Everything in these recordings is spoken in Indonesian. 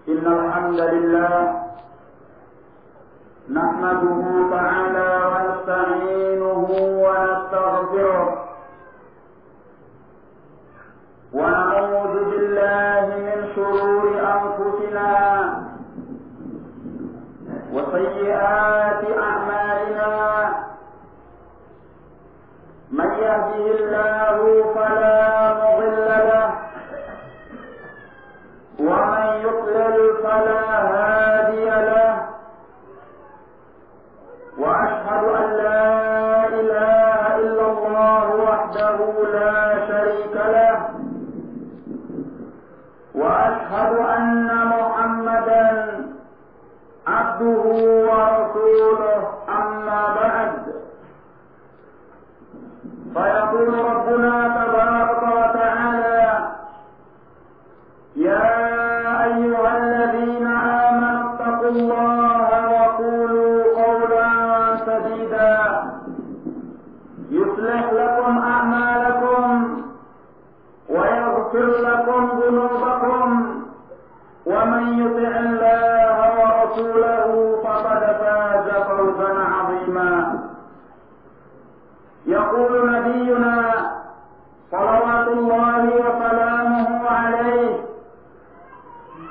إن الحمد لله نحمده تعالى ونستعينه ونستغفره ونعوذ بالله من شرور أنفسنا وسيئات أعمالنا من يهده الله فلا مضل له ومن يضلل فلا هادي له وأشهد أن لا إله إلا الله وحده لا شريك له وأشهد أن محمدا عبده ورسوله أما بعد فيقول ربنا تبارك وتعالى يا أيها الذين آمنوا اتقوا الله وقولوا قولا سديدا يصلح لكم أعمالكم ويغفر لكم ذنوبكم ومن يطع الله ورسوله فقد فاز فوزا عظيما يقول نبينا صلوات الله وسلامه عليه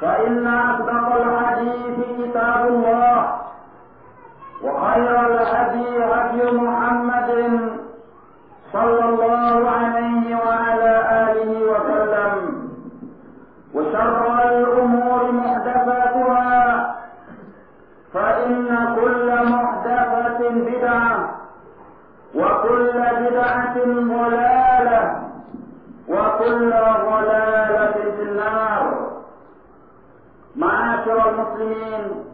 فإن أصدق الحديث كتاب الله وخير الهدي هدي محمد صلى الله عليه وعلى آله وسلم وشر الأمور محدثاتها فإن كل محدثة بدعة وكل بدعة ضلالة وكل ضلالة في النار. Ma'asyiral muslimin,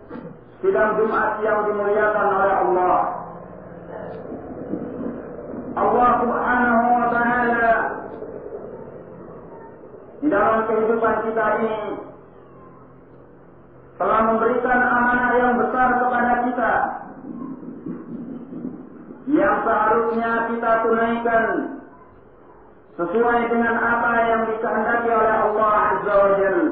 sidang Jumat yang dimuliakan oleh Allah. Allah Subhanahu wa taala di dalam kehidupan kita ini telah memberikan amanah yang besar kepada kita yang seharusnya kita tunaikan sesuai dengan apa yang dikehendaki oleh Allah Azza wa Jalla.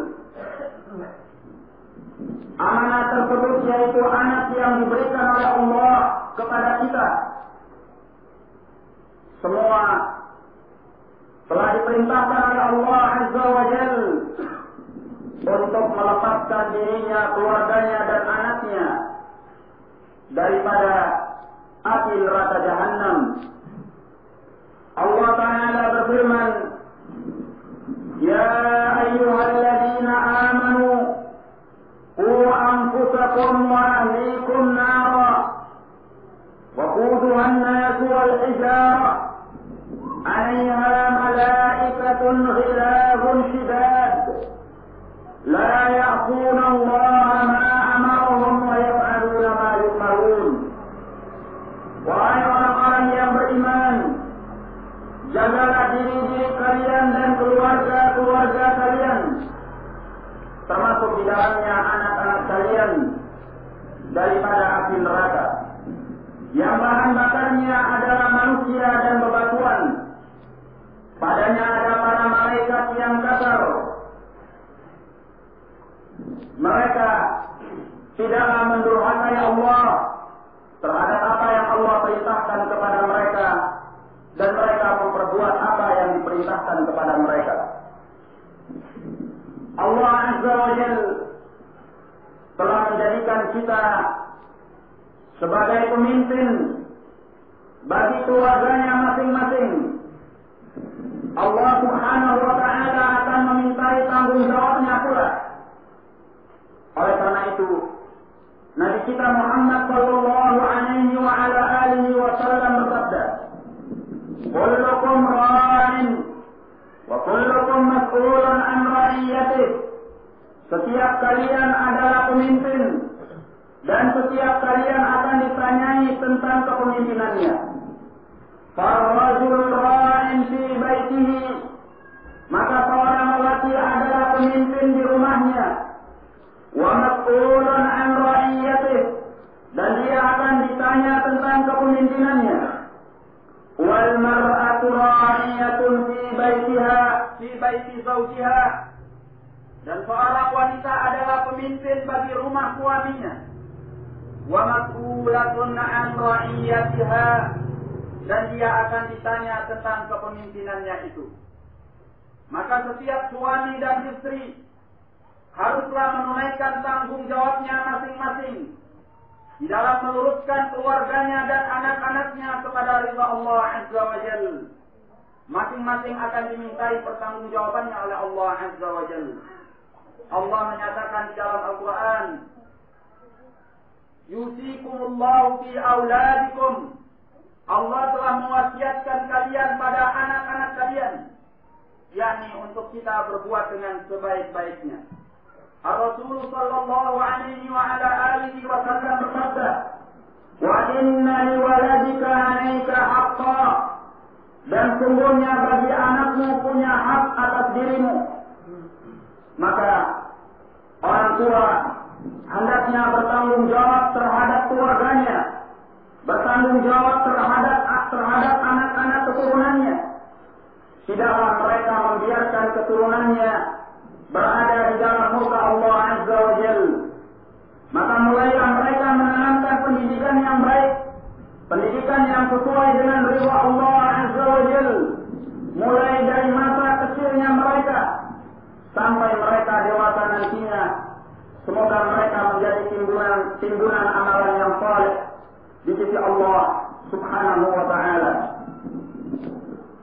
Amanah tersebut yaitu anak yang diberikan oleh Allah kepada kita. Semua telah diperintahkan oleh Allah Azza wa Jalla untuk melepaskan dirinya, keluarganya dan anaknya daripada api neraka Jahannam. Allah Ta'ala berfirman, Ya ayyuhalladzina amanu qu anfusakum wa ahlikum nara waquduha an-nas wal hijara 'alayha malaikatun ghilazun shidad la ya'suna Allah ma amarahum wa yaf'aluna ma yu'marun. Wahai orang-orang yang beriman, jagalah diri-diri kalian dan keluarga-keluarga kalian, termasuk di dalamnya anak-anak kalian, daripada api neraka yang bahan bakarnya adalah manusia dan bebatuan. Padanya ada para malaikat yang kasar. Mereka tidaklah mendurhakai Allah terhadap apa yang Allah perintahkan kepada mereka, dan mereka memperbuat apa yang diperintahkan kepada mereka. Allah Azza wa Jalla telah menjadikan kita sebagai pemimpin bagi keluarganya masing-masing. Allah Subhanahu wa Ta'ala akan memintai tanggung jawabnya pula. Oleh karena itu, Nabi kita Muhammad sallallahu alaihi wa ala alihi wasallam bersabda, "Kullukum ra'in wa kullukum mas'ulun an ra'iyatih." Setiap kalian adalah pemimpin dan setiap kalian akan ditanyai tentang kepemimpinannya. Farrajul ra'in fi baitihi, maka seorang lelaki adalah pemimpin di rumahnya. Wa mas'ulun an ra'iyatih, dan dia akan ditanya tentang kepemimpinannya. Wal mar'atu ra'iyatun fi baitiha fi baiti zawjiha, dan seorang wanita adalah pemimpin bagi rumah suaminya. Wa mas'ulatun 'an ra'iyatiha, dan dia akan ditanya tentang kepemimpinannya itu. Maka setiap suami dan istri haruslah menunaikan tanggung jawabnya masing-masing di dalam meluruskan keluarganya dan anak-anaknya kepada ridha Allah Azza wa Jalla. Masing-masing akan dimintai pertanggungjawabannya oleh Allah Azza wa Jalla. Allah menyatakan di dalam Al-Quran, Yusikumullahu fi auladikum. Allah telah mewasiatkan kalian pada anak-anak kalian, yakni untuk kita berbuat dengan sebaik-baiknya. Rasulullah sallallahu alaihi wa ala alihi wa sallam bersabda, "Wa inna li waladika 'alaika haqqan." Dan sungguhnya bagi anakmu punya hak atas dirimu. Maka orang tua hendaknya bertanggung jawab terhadap keluarganya, bertanggung jawab terhadap anak-anak keturunannya. Tidaklah mereka membiarkan keturunannya berada di dalam murka Allah Azza wa Jalla. Maka mulailah mereka menanamkan pendidikan yang baik, pendidikan yang sesuai dengan ridha Allah Azza wa Jalla, mulai dari masa kecilnya mereka sampai mereka dewasa nantinya. Semoga mereka menjadi timbunan amalan yang saleh di sisi Allah Subhanahu wa taala.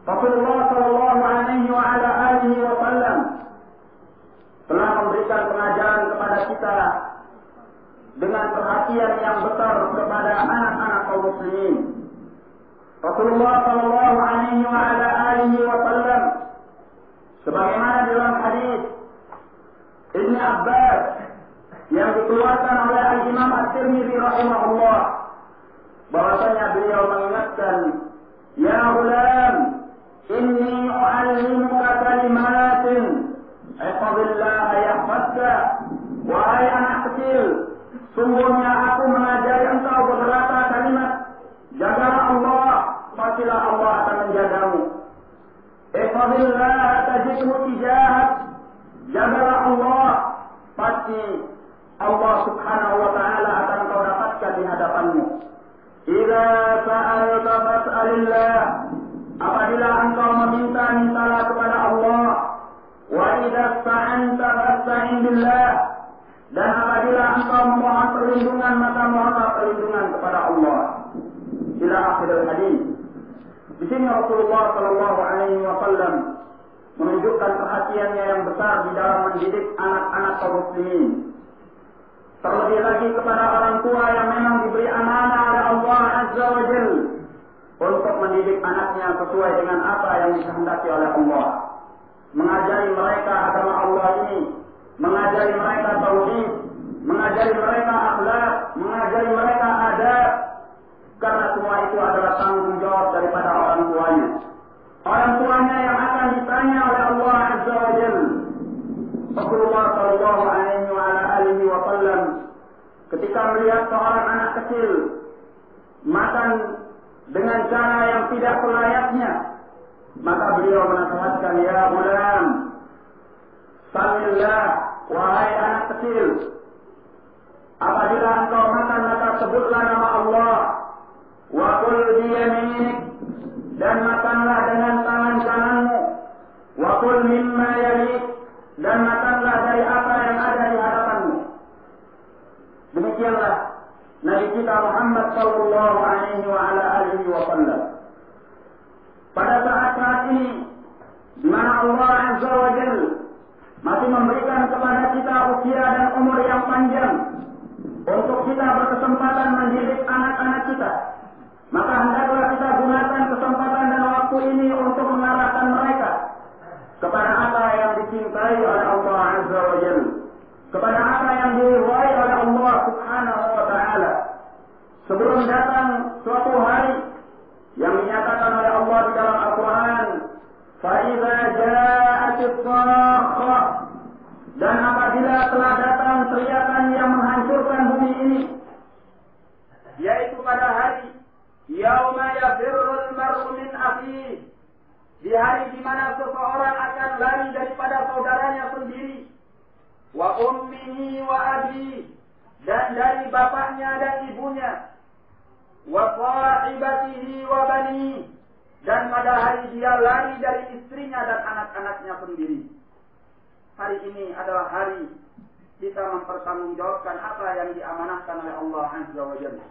Rasulullah sallallahu alaihi wa ala alihi wa sallam telah memberikan pengajaran kepada kita dengan perhatian yang besar kepada anak-anak kaum muslimin. Rasulullah sallallahu alaihi wa ala alihi wa sallam sebagaimana dalam hadis Ibnu Abbas yang dikeluarkan oleh Al-Imam At-Tirmidzi rahimahullah, bahwasanya beliau mengingatkan, "Ya ghulam, inni u'allimuka kalimatin, ihfazillah yahfazka." Wahai anak kecil, sungguhnya aku mengajari engkau beberapa kalimat. Jagalah Allah, pastilah Allah akan menjagamu. Ihfazillah tajidhu tijahak. Jagalah Allah, pasti Allah Subhanahu wa taala akan kau dapatkan di hadapanmu. Idza sa'alta fas'alillah. Apabila engkau meminta, mintalah kepada Allah. Wa idza sta'anta fasta'in billah. Dan apabila engkau memohon perlindungan, maka mohonlah perlindungan kepada Allah. Ila akhiril hadis. Di sini Rasulullah sallallahu alaihi wasallam menunjukkan perhatiannya yang besar di dalam mendidik anak-anak kaum muslimin. Terlebih lagi kepada orang tua yang memang diberi amanah oleh Allah Azza wa Jalla untuk mendidik anaknya sesuai dengan apa yang dikehendaki oleh Allah. Mengajari mereka agama Allah ini, mengajari mereka tauhid, mengajari mereka akhlak, mengajari mereka adab, karena semua itu adalah tanggung jawab daripada orang tuanya. Orang tuanya yang akan ditanya oleh Allah Azza wa Jalla. Rasulullah sallallahu alaihi wa ala alihi wa sallam ketika melihat seorang anak kecil makan dengan cara yang tidak selayaknya, maka beliau menasihatkan, "Ya ghulam, samillah, wahai anak kecil, apabila engkau makan maka sebutlah nama Allah, wa qul bi yaminik, dan makanlah dengan tangan kananmu, wa qul mimma yalik, dan makanlah dari apa yang ada di hadapanmu." Demikianlah Nabi kita Muhammad sallallahu alaihi wa ala alihi wa sallam. Pada saat ini di mana Allah Azza wa Jalla masih memberikan kepada kita usia dan umur yang panjang untuk kita berkesempatan mendidik anak-anak kita, maka hendaklah kita gunakan kesempatan dan waktu ini untuk mengarahkan mereka kepada apa yang dicintai oleh Allah Azza wa Jalla, kepada apa yang diridhai oleh Allah Subhanahu wa taala. Sebelum datang suatu hari yang dinyatakan oleh Allah di dalam Al-Quran, فَإِذَا جَاءَتِ الصَّاخَّةُ, dan apabila telah datang teriakan yang menghancurkan bumi ini, yaitu pada hari yauma yafirrul mar'u min akhihi, di hari di mana seseorang akan lari daripada saudaranya sendiri, wa wa ummihi wa abi, dan dari bapaknya dan ibunya, wa sahibatihi wa bani, dan pada hari dia lari dari istrinya dan anak-anaknya sendiri. Hari ini adalah hari kita mempertanggungjawabkan apa yang diamanahkan oleh Allah Azza wa Jalla.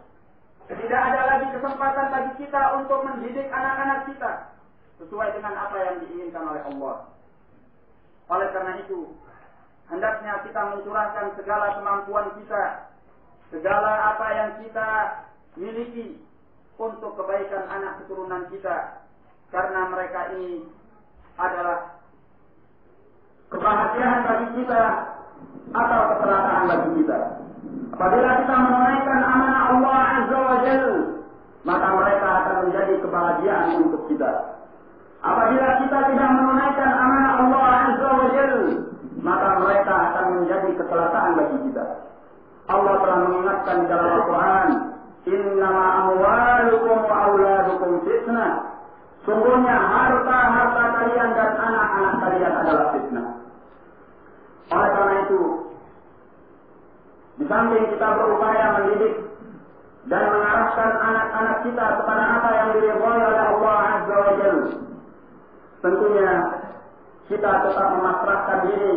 Tidak ada lagi kesempatan bagi kita untuk mendidik anak-anak kita sesuai dengan apa yang diinginkan oleh Allah. Oleh karena itu, hendaknya kita mencurahkan segala kemampuan kita, segala apa yang kita miliki untuk kebaikan anak keturunan kita, karena mereka ini adalah kebahagiaan bagi kita atau kecelakaan bagi kita. Apabila kita menunaikan amanah Allah Azza wa Jalla, maka mereka akan menjadi kebahagiaan untuk kita. Apabila kita tidak menunaikan amanah Allah Azza wa Jalla, maka mereka akan menjadi kecelakaan bagi kita. Allah telah mengingatkan di dalam Al-Quran, innama amwalukum wa auladukum fitnah. Sungguhnya harta-harta kalian dan anak-anak kalian adalah fitnah. Oleh karena itu, di samping kita berupaya mendidik dan mengarahkan anak-anak kita kepada apa yang diridhai oleh Allah Azza wa Jalla, tentunya kita tetap memasrahkan diri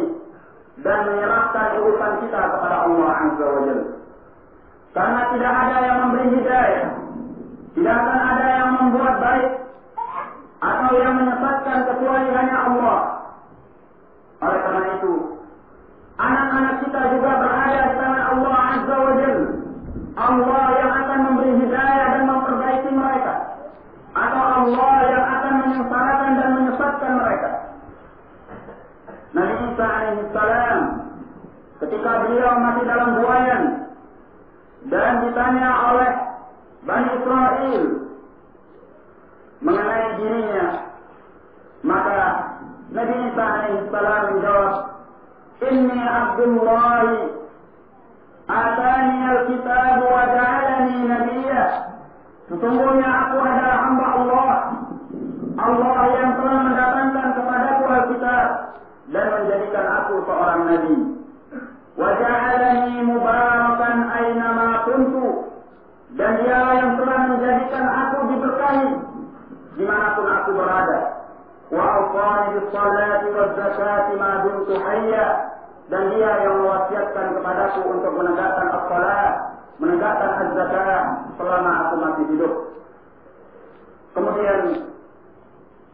dan menyerahkan urusan kita kepada Allah Azza wa Jalla. Karena tidak ada yang memberi hidayah, tidak akan ada yang membuat baik atau yang menyesatkan kecuali hanya Allah. Oleh karena itu, anak-anak kita juga berada di tangan Allah Azza wa Jalla. Allah yang akan memberi hidayah dan memperbaiki mereka, atau Allah yang akan menyengsarakan dan menyesatkan mereka. Nabi Isa alaihissalam ketika beliau masih dalam buayan dan ditanya oleh Bani Israel mengenai dirinya, maka Nabi Isa alaihissalam menjawab, Inni Abdullah atani al-kitab wa ja'alani nabiyya. Sesungguhnya aku adalah hamba Allah, Allah yang telah mendatangkan kepadaku Alkitab dan menjadikan aku seorang nabi. Wa ja'alani mubarakan aynama kuntu, dan Dia yang telah menjadikan aku diberkahi dimanapun aku berada. Wa awsani bis-salati waz-zakati ma dumtu hayya, dan Dia yang mewasiatkan kepadaku untuk menegakkan as-salat, menegakkan az-zakat selama aku masih hidup. Kemudian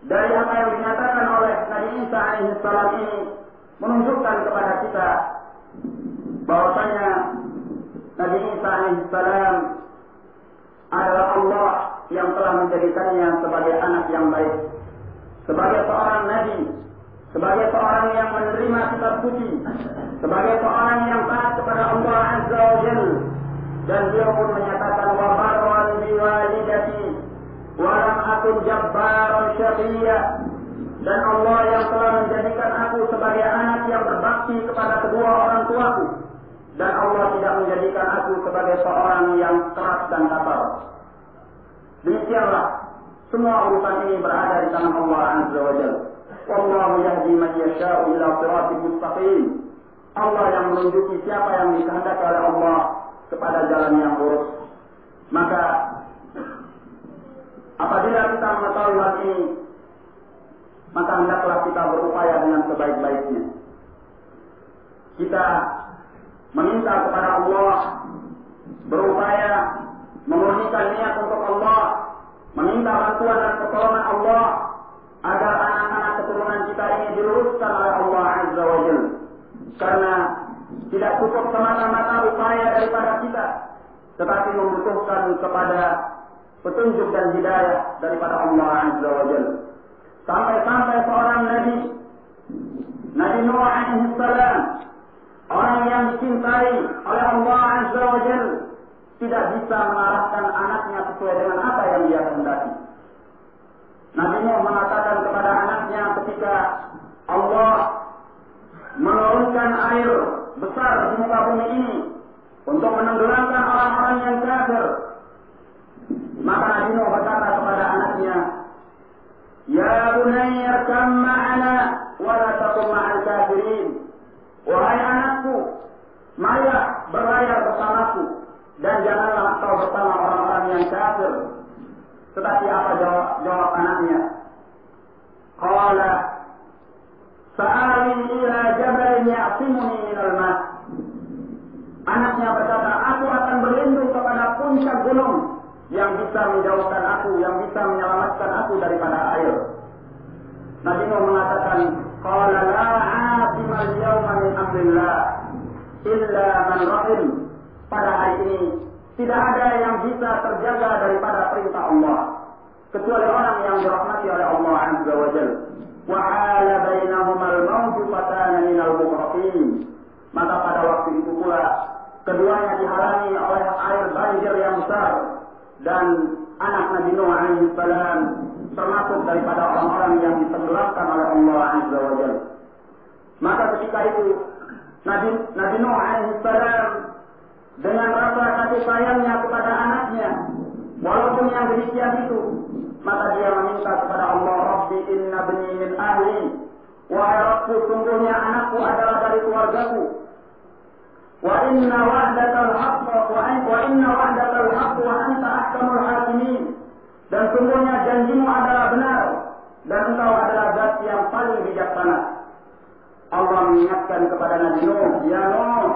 dari apa yang dinyatakan oleh Nabi Isa alaihissalam ini menunjukkan kepada kita bahwasanya Nabi Isa alaihissalam adalah Allah yang telah menjadikannya sebagai anak yang baik, sebagai seorang nabi, sebagai seorang yang menerima kitab suci, sebagai seorang yang taat kepada Allah Azza wa Jalla. Dan dia pun menyatakan, wa barran bi walidati wa lam akun jabbaran syaqiyya, dan Allah yang telah menjadikan aku sebagai anak yang berbakti kepada kedua orang tuaku, dan Allah tidak menjadikan aku sebagai seorang yang keras dan kasar. Demikianlah semua urusan ini berada di tangan Allah Azza wa Jalla. Wallahu yahdi man yasha'u ila siratin mustaqim. Allah yang menunjuki siapa yang dikehendaki oleh Allah kepada jalan yang lurus. Maka apabila kita mengetahui hal ini, maka hendaklah kita berupaya dengan sebaik-baiknya. Kita meminta kepada Allah, berupaya memurnikan niat untuk Allah, meminta bantuan dan pertolongan Allah agar anak-anak keturunan kita ini diluruskan oleh Allah Azza wa Jalla. Karena tidak cukup semata-mata upaya daripada kita, tetapi membutuhkan kepada petunjuk dan hidayah daripada Allah Azza wa Jalla. Sampai-sampai seorang Nabi, Nabi Nuh alaihissalam, orang yang dicintai oleh Allah Azza wa Jalla, tidak bisa mengarahkan anaknya sesuai dengan apa yang dia kehendaki. Nabi Nuh mengatakan kepada anaknya ketika Allah menurunkan air besar di muka bumi ini untuk menenggelamkan orang-orang yang kafir, maka Nabi Nuh berkata kepada anaknya, Ya bunayya irkam ma'ana wa la takum ma'al kafirin. Wahai anakku, yahsimuni minal ma'. Anaknya berkata, aku akan berlindung kepada puncak gunung yang bisa menjauhkan aku, yang bisa menyelamatkan aku daripada air. Nabi Nuh mengatakan, qala la 'asimal yawma min amrillah illa man rahim. Pada hari ini tidak ada yang bisa terjaga daripada perintah Allah kecuali orang yang dirahmati oleh Allah Azza wa Jalla. Wa 'ala bainahumal mawju fatana minal mughraqin. Maka pada waktu itu pula keduanya dihalangi oleh air banjir yang besar, dan anak Nabi Nuh alaihi salam termasuk daripada orang-orang yang ditenggelamkan oleh Allah Azza wa Jalla. Maka ketika itu Nabi Nuh alaihi salam dengan rasa kasih sayangnya kepada anaknya, walaupun yang demikian itu, maka dia meminta kepada Allah, Rabbi inna bani min ahli, wahai Rabbku, sungguhnya anakku adalah dari keluargaku. Wa inna wa'datal haqq wa anta ahkamul hakimin. Dan sungguhnya janjimu adalah benar, dan engkau adalah zat yang paling bijaksana. Allah mengingatkan kepada Nabi Nuh, ya Nuh,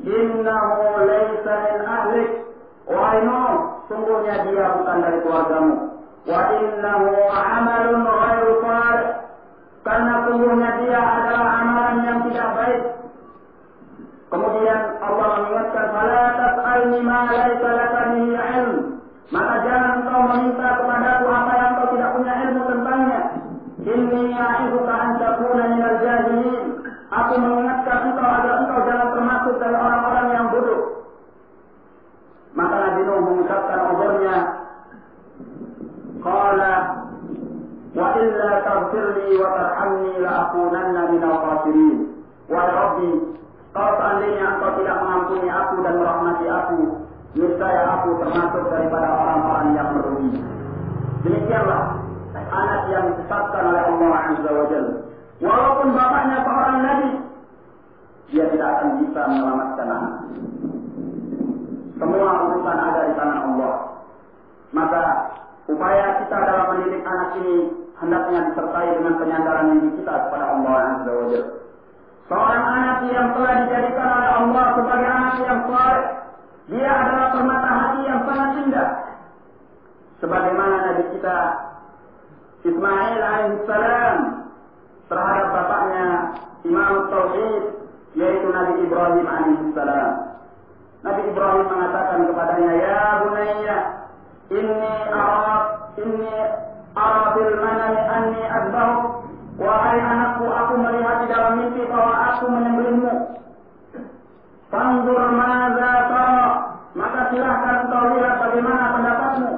innahu laysa min ahlik. Wahai Nuh, sungguhnya dia bukan dari keluargamu. Wa innahu amalun ghairu salih. Karena sungguhnya dia adalah amalan yang tidak baik. Kemudian Allah mengingatkan, fala tas'alni ma laysa laka bihi 'ilm. Maka jangan engkau meminta kepadaku apa yang kau tidak punya ilmu tentangnya. Inni ya'iduka an takuna minal jahilin. Aku mengingatkan engkau agar engkau jangan termasuk dari orang-orang yang bodoh. Maka Nabi Nuh mengucapkan uzurnya, qala wa illa taghfirli wa tarhamni la akunanna minal khasirin. Wa Rabbi, kalau seandainya engkau tidak mengampuni aku dan merahmati aku, niscaya aku termasuk daripada orang-orang yang merugi. Demikianlah anak yang disesatkan oleh Allah Azza wa Jalla. Walaupun bapaknya seorang nabi, dia tidak akan bisa menyelamatkan anak. Semua urusan ada di tangan Allah. Maka upaya kita dalam mendidik anak ini hendaknya disertai dengan penyandaran diri kita kepada Allah Azza wa Jalla. Seorang anak yang telah dijadikan oleh Allah sebagai anak yang saleh, dia adalah permata hati yang sangat indah. Sebagaimana Nabi kita Ismail alaihissalam terhadap bapaknya Imam Tauhid, yaitu Nabi Ibrahim alaihissalam. Nabi Ibrahim mengatakan kepadanya, ya bunayya, inni ara bil manami anni azbahuk. Wahai anakku, aku melihat di dalam mimpi bahwa aku menyembelihmu. Fanzur madza tara, maka silahkan kau lihat bagaimana pendapatmu.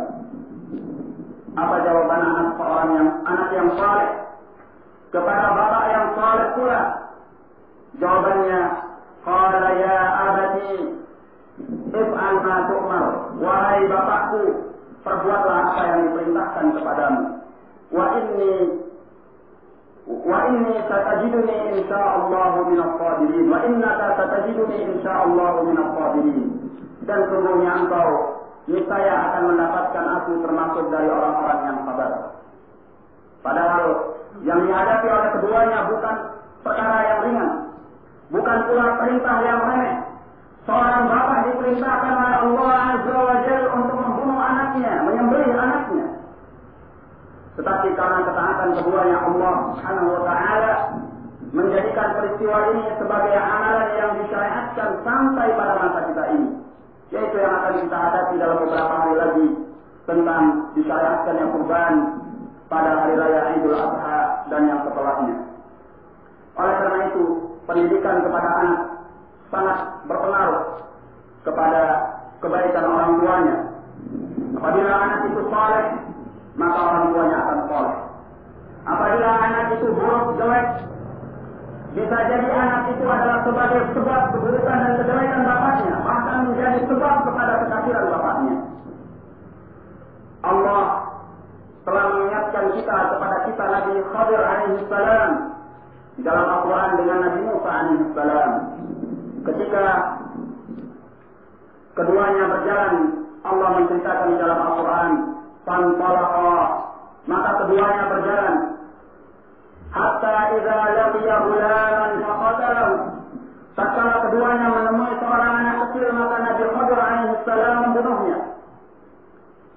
Apa jawaban anak yang saleh kepada bapak yang saleh pula? Jawabannya, qala ya abati if'al ma tu'mar. Wahai bapakku, perbuatlah apa yang diperintahkan kepadamu. Wa inni satajiduni insyaallahu minas sabirin. Wa innaka satajiduni insyaallahu minas sabirin. Dan sungguhnya engkau niscaya akan mendapatkan aku termasuk dari orang-orang yang sabar. Padahal yang dihadapi oleh keduanya bukan perkara yang ringan, bukan pula perintah yang remeh. Seorang bapak diperintahkan oleh Allah Azza wa Jalla untuk membunuh anaknya, menyembelih anaknya. Tetapi karena ketaatan keduanya, Allah Subhanahu wa taala menjadikan peristiwa ini sebagai amalan yang disyariatkan sampai pada masa kita ini, yaitu yang akan kita hadapi dalam beberapa hari lagi, tentang disyariatkannya kurban pada hari raya Idul Adha dan yang setelahnya. Oleh karena itu, pendidikan kepada anak sangat berpengaruh kepada kebaikan orang tuanya. Apabila anak itu saleh, maka orang tuanya akan saleh. Apabila anak itu buruk, jelek, bisa jadi anak itu adalah sebagai sebab keburukan dan kejelekan bapaknya, bahkan menjadi sebab kepada kekafiran bapaknya. Allah telah mengingatkan kita kepada kita Nabi Khadir alaihissalam di dalam Al-Quran dengan Nabi Musa alaihissalam. Ketika keduanya berjalan, Allah menceritakan di dalam Al-Quran, fanṭalaqa, maka keduanya berjalan, hatta idza laqiya ghulaman faqatalahu, Khadir, maka Nabi Khadir alaihissalam membunuhnya.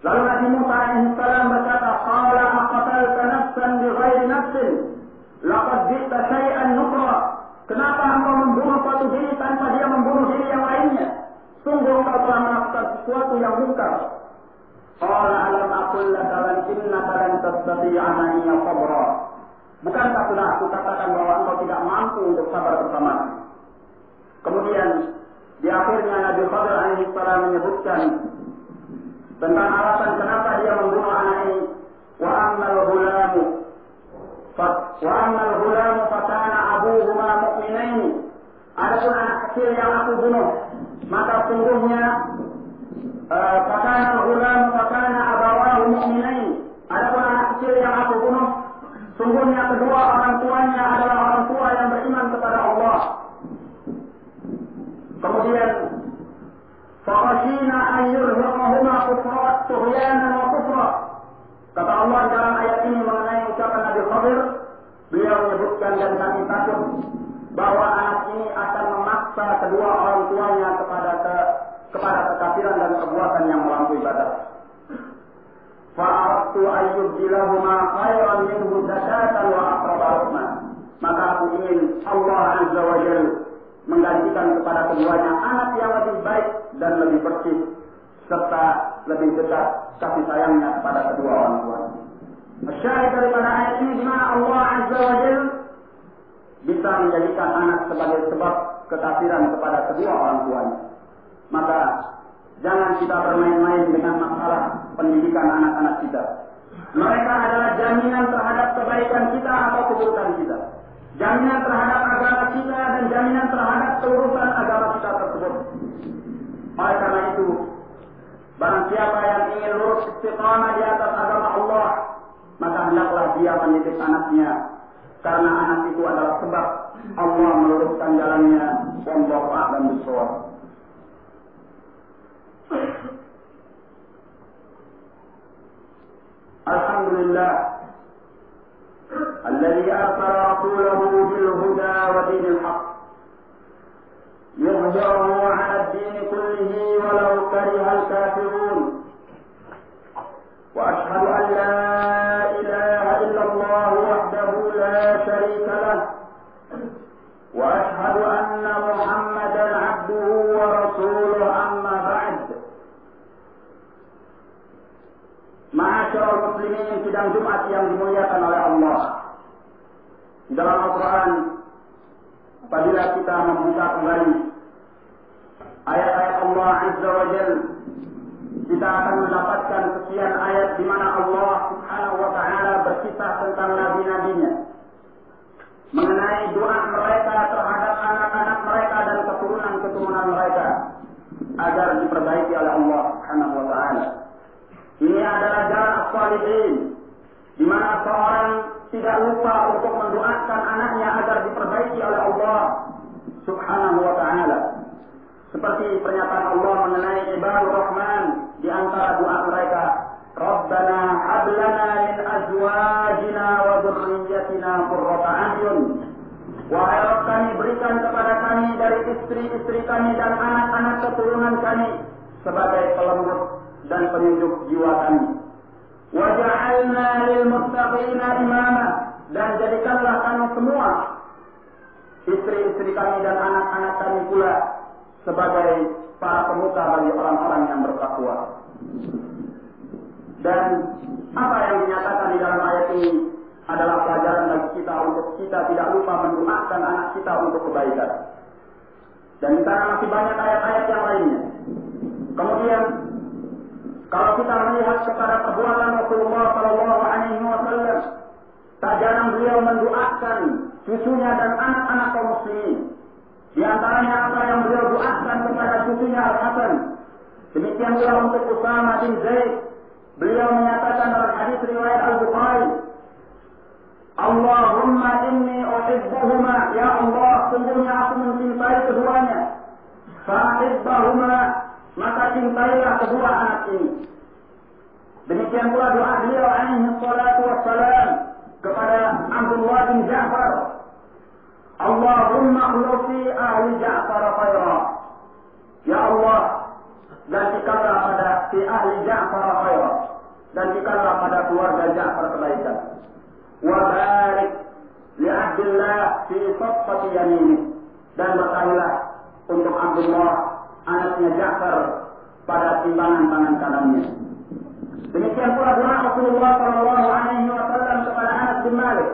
Lalu Nabi Musa alaihissalam berkata, "Qala aqatalta nafsan bighairi nafsin, laqad ji'ta syai'an nukra." Kenapa engkau membunuh suatu diri tanpa dia membunuh diri yang lainnya? Sungguh engkau telah melakukan sesuatu yang mungkar. Qala alam aqul laka lakinnaka lan tastati'a ma'iya sabra. Bukankah sudah aku katakan bahwa engkau tidak mampu untuk sabar bersamaku? Kemudian di akhirnya Nabi Khadir alaihissalam menyebutkan tentang alasan kenapa dia membunuh anak ini. Wa ammal ghulamu fakana abuhuma mu'minaini. Adapun anak kecil yang aku bunuh, maka sungguhnya fakana ghulamu fakana abawahu mu'minaini. Adapun anak kecil yang aku bunuh, sungguhnya kedua orang tuanya adalah orang tua yang beriman kepada Allah. Kemudian فَخَشِينَا أَنْ يُرْهِقَهُمَا طُغْيَانًا وَكُفْرًا. Kata Allah dalam ayat ini mengenai ucapan Nabi Khadir, beliau menyebutkan dan kami takut bahwa anak ini akan memaksa kedua orang tuanya kepada kekafiran dan perbuatan yang melampaui batas. فَأَرَدْتُ أَنْ يُبْدِلَهُمَا خَيْرًا مِنْهُ زَكَاةً وَأَقْرَبَ رُحْمًا. Maka aku ingin Allah Azza wa Jalla menggantikan kepada keduanya anak yang lebih baik dan lebih bersih serta lebih dekat kasih sayangnya kepada kedua orang tuanya. Masyarakat daripada ayat ini di mana Allah Azza wa Jalla bisa menjadikan anak sebagai sebab kekafiran kepada kedua orang tuanya. Maka jangan kita bermain-main dengan masalah pendidikan anak-anak kita. Mereka adalah jaminan terhadap kebaikan kita atau keburukan kita. Jaminan terhadap agama kita dan jaminan terhadap kelurusan agama kita tersebut. Oleh karena itu, barang siapa yang ingin lurus istiqamah di atas agama Allah, maka hendaklah dia mendidik anaknya, karena anak itu adalah sebab Allah meluruskan jalannya. Wallahu a'lam bishawab. Alhamdulillah الذي أرسل رسوله بالهدى ودين الحق يظهره على الدين كله ولو كره الكافرون وأشهد أن لا إله إلا الله وحده لا شريك له وأشهد أن محمدا عبده ورسوله أما بعد. Ma'asyiral muslimin, sidang Jumat yang dimuliakan oleh Allah. Di dalam Al-Quran, apabila kita membuka kembali ayat-ayat Allah Azza wa Jalla, kita akan mendapatkan sekian ayat di mana Allah Subhanahu wa Ta'ala berkisah tentang nabi-nabinya, mengenai doa mereka terhadap anak-anak mereka dan keturunan-keturunan mereka agar diperbaiki oleh Allah Subhanahu wa Ta'ala. Ini adalah jalan as-salihin, di mana seorang tidak lupa untuk mendoakan anaknya agar diperbaiki oleh Allah Subhanahu wa Ta'ala. Seperti pernyataan Allah mengenai ibadur Rahman di antara doa mereka, Rabbana hab lana min azwajina wa dhurriyyatina qurrata a'yun. Wahai Rabb kami, berikan kepada kami dari istri-istri kami dan anak-anak keturunan kami sebagai pelembut dan penunjuk jiwa kami. Waj'alna lil muttaqina imama, dan jadikanlah kami semua, istri-istri kami dan anak-anak kami pula, sebagai para pemuka bagi orang-orang yang bertakwa. Dan apa yang dinyatakan di dalam ayat ini adalah pelajaran bagi kita untuk kita tidak lupa mendoakan anak kita untuk kebaikan. Dan di sana masih banyak ayat-ayat yang lainnya. Kemudian kalau kita melihat kepada perbuatan Rasulullah Sallallahu Alaihi Wasallam, tak jarang beliau mendoakan cucunya dan anak-anak kaum muslimin. Di antaranya apa yang beliau doakan kepada cucunya Al-Hasan. Demikian pula untuk Usama bin Zaid. Beliau menyatakan dalam hadis riwayat Al-Bukhari, Allahumma inni uhibbuhuma, ya Allah, sungguhnya aku mencintai keduanya. Fahibbahuma, maka cintailah kedua anak ini. Demikian pula doa beliau alaihi salatu wassalam kepada Abdullah bin Ja'far, Allahumma khlufi ahli Ja'far khaira. Ya Allah, shaqati yaminih, dan berkahwilah untuk Abdullah anaknya Ja'far pada timbangan tangan kanannya. Demikian pula doa Rasulullah sallallahu alaihi wasallam kepada Anas bin Malik,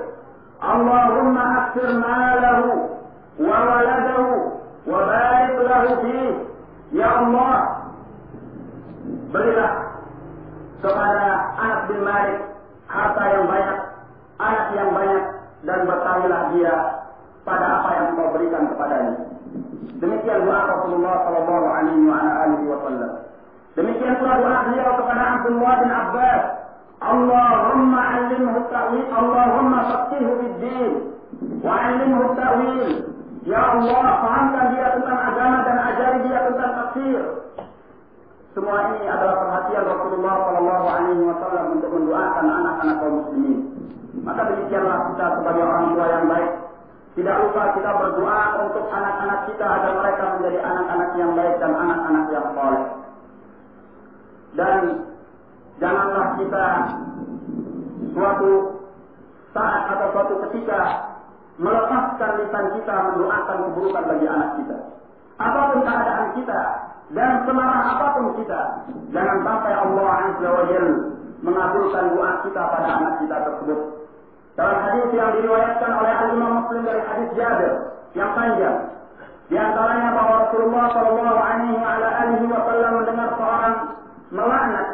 Allahumma akthir malahu wa waladahu wa barik lahu fihi. Ya Allah, berilah kepada Anas bin Malik harta yang banyak, anak yang banyak, dan berkahwilah dia pada apa yang Kau berikan kepadanya. Demikian doa Rasulullah sallallahu alaihi wasallam. Demikian pula doa beliau kepada Abdullah bin Abbas, Allahumma 'allimhu at-ta'wil, Allahumma faqihhu fid-din wa 'allimhu at-ta'wil. Ya Allah, fahamkan dia tentang agama dan ajari dia tentang tafsir. Semua ini adalah perhatian Rasulullah sallallahu alaihi wasallam untuk mendoakan anak-anak kaum muslimin. Maka demikianlah kita sebagai orang tua yang baik, tidak lupa kita berdoa untuk anak-anak kita agar mereka menjadi anak-anak yang baik dan anak-anak yang saleh. Dan janganlah kita suatu saat atau suatu ketika melepaskan lisan kita mendoakan keburukan bagi anak kita. Apapun keadaan kita dan semarah apapun kita, jangan sampai Allah Azza wa Jalla mengabulkan doa kita pada anak kita tersebut. Dalam hadis yang diriwayatkan oleh Imam Muslim dari hadis Jabir yang panjang, di antaranya bahwa Rasulullah sallallahu alaihi wasallam mendengar seorang melaknat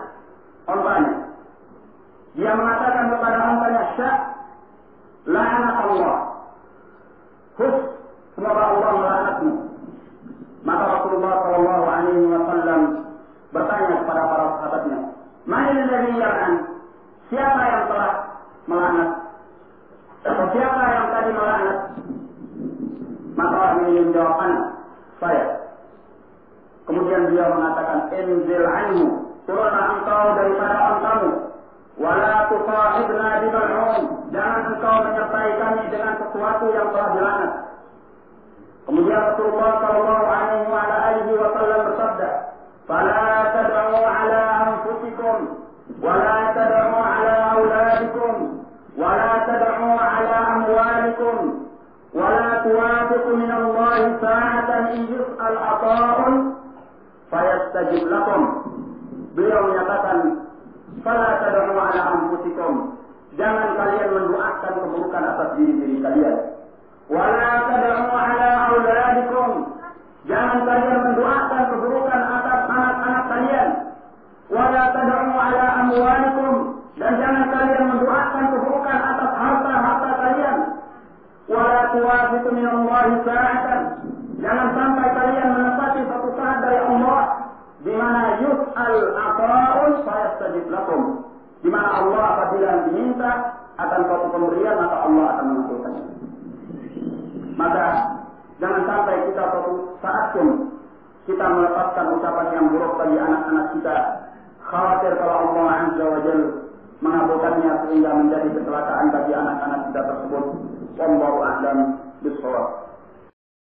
ontanya. Dia mengatakan kepada ontanya, "Sya, la'anat Allah. Hus, semoga Allah melaknatmu." Maka Rasulullah sallallahu alaihi wasallam bertanya kepada para sahabatnya, "Man alladhi yal'an?" Siapa yang telah melaknat? Atau siapa yang tadi melaknat? Maka orang ini menjawab, saya. Kemudian dia mengatakan, "Inzil anhu, turunlah engkau daripada ontamu. Wala tusahibna bimal'un, jangan engkau menyertai kami dengan sesuatu yang telah dilaknat." Kemudian Rasulullah sallallahu alaihi wasallam bersabda, "Fala tad'u ala anfusikum, wala tad'u ala auladikum, wala tad'u ala amwalikum, wala tuwafiqu min Allah sa'atan in yus'al ata'un fayastajib lakum." Beliau menyatakan, "Fala tad'u ala anfusikum, jangan kalian mendoakan keburukan atas diri-diri kalian. Wala tad'u ala auladikum, jangan kalian mendoakan keburukan atas anak-anak kalian. Wala tad'u ala amwalikum, dan jangan kalian mendoakan keburukan atas harta-harta kalian. Wala tuwafiqu min Allah sa'atan, jangan sampai kalian menepati satu saat dari Allah di mana yus'al ata'un fayastajib lakum, di mana Allah apabila diminta akan suatu pemberian maka Allah akan mengabulkannya." Maka jangan sampai kita suatu saat pun kita melepaskan ucapan yang buruk bagi anak-anak kita, khawatir kalau Allah Azza wa Jalla mengabulkannya sehingga menjadi kecelakaan bagi anak-anak kita tersebut. Wallahu a'lam bishawab.